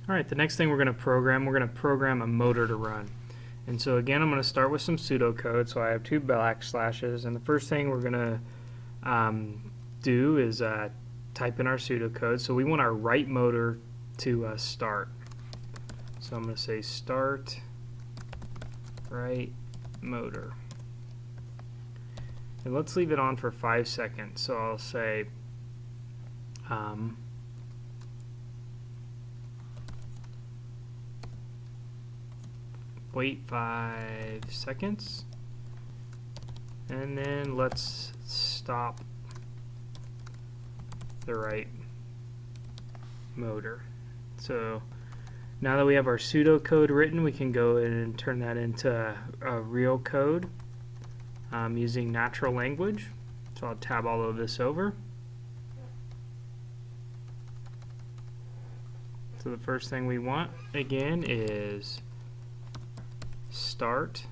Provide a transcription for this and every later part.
Alright, the next thing we're going to program a motor to run. And so again, I'm going to start with some pseudocode. So I have two backslashes, and the first thing we're going to do is type in our pseudocode. So we want our right motor to start. So I'm going to say start right motor. And let's leave it on for 5 seconds. So I'll say wait 5 seconds, and then let's stop the right motor. So now that we have our pseudocode written, we can go in and turn that into a real code using natural language. So I'll tab all of this over. So the first thing we want again is start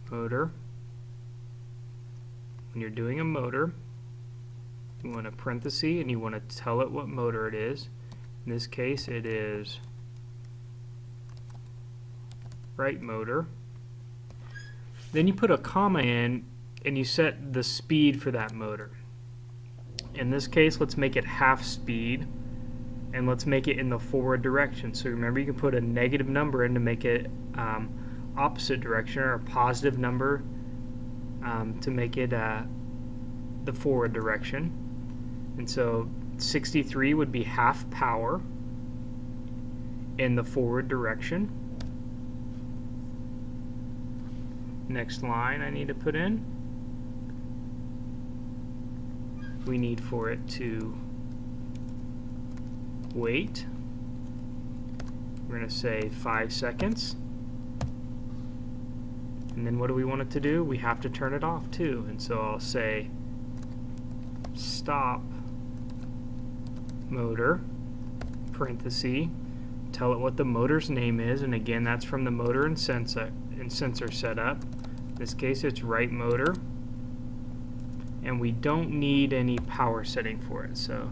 motor. When you're doing a motor, you want a parenthesis and you want to tell it what motor it is. In this case, it is right motor. Then you put a comma in and you set the speed for that motor. In this case, let's make it half speed, and let's make it in the forward direction. So remember, you can put a negative number in to make it opposite direction, or a positive number to make it the forward direction. And so 63 would be half power in the forward direction. Next line I need to put in, we need for it to wait. We're going to say 5 seconds. And then what do we want it to do? We have to turn it off too. And so I'll say stop motor, parenthesis, tell it what the motor's name is, and again that's from the motor and sensor setup. In this case it's right motor, and we don't need any power setting for it, so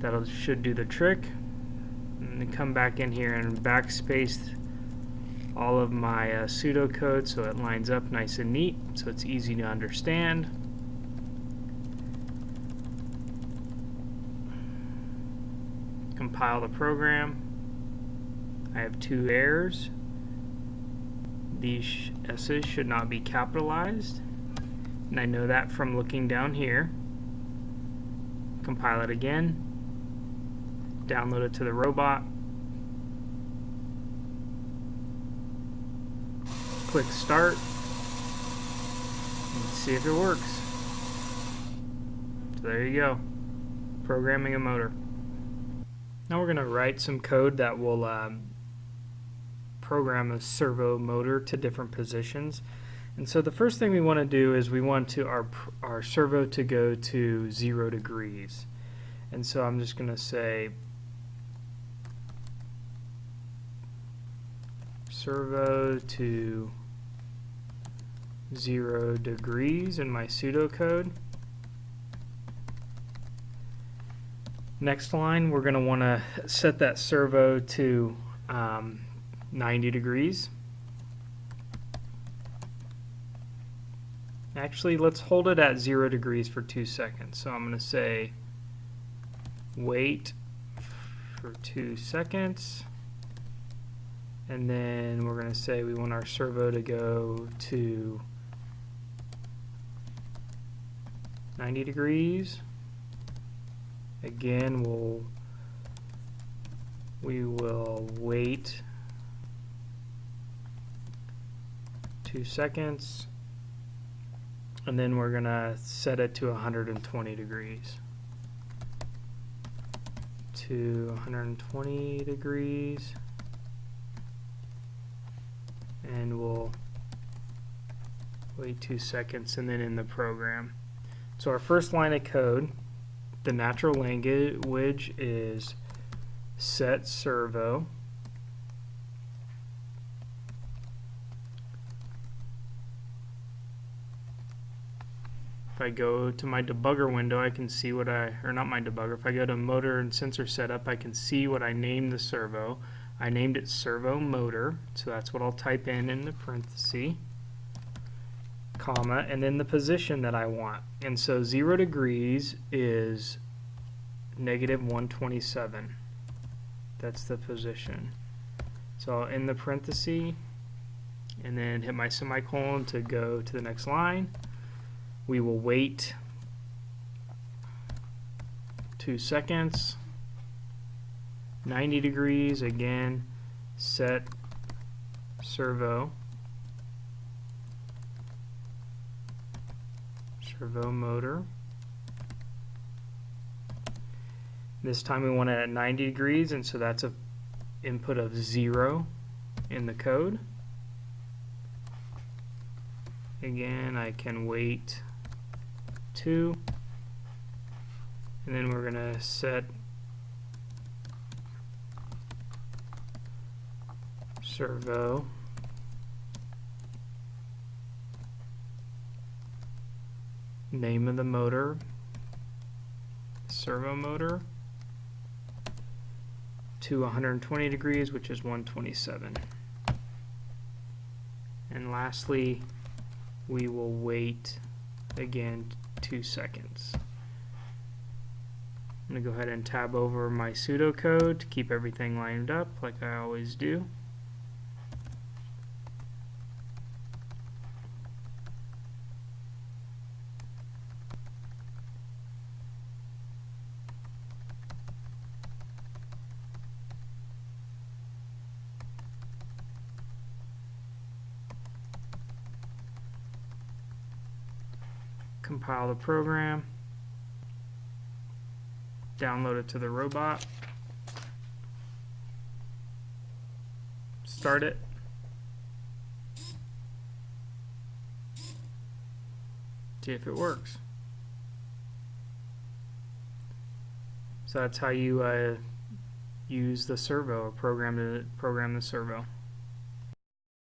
that should do the trick. And then come back in here and backspace all of my pseudocode so it lines up nice and neat, so it's easy to understand. Compile the program. I have 2 errors. These S's should not be capitalized, and I know that from looking down here. Compile it again, download it to the robot, click start, and see if it works. So there you go, programming a motor. Now we're going to write some code that will program a servo motor to different positions. And so the first thing we want to do is we want our servo to go to 0 degrees. And so I'm just going to say servo to 0 degrees in my pseudocode. Next line, we're going to want to set that servo to 90 degrees. Actually, let's hold it at 0 degrees for 2 seconds. So I'm going to say wait for 2 seconds, and then we're going to say we want our servo to go to 90 degrees. Again, we will wait 2 seconds, and then we're going to set it to 120 degrees. To 120 degrees, and we'll wait 2 seconds, and then in the program. So our first line of code, the natural language is set servo I go to my debugger window, I can see what or not my debugger, if I go to motor and sensor setup, I can see what I named the servo. I named it servo motor, so that's what I'll type in the parenthesis, comma, and then the position that I want. And so 0 degrees is -127. That's the position. So I'll end the parenthesis and then hit my semicolon to go to the next line. We will wait 2 seconds. 90 degrees, again, set servo motor. This time we want it at 90 degrees, and so that's an input of 0 in the code. Again, I can wait 2, and then we're going to set servo name of the motor, servo motor, to 120 degrees, which is 127. And lastly, we will wait again 2 seconds. I'm going to go ahead and tab over my pseudocode to keep everything lined up like I always do. Compile the program, download it to the robot, start it, see if it works. So that's how you use the servo, or program the servo.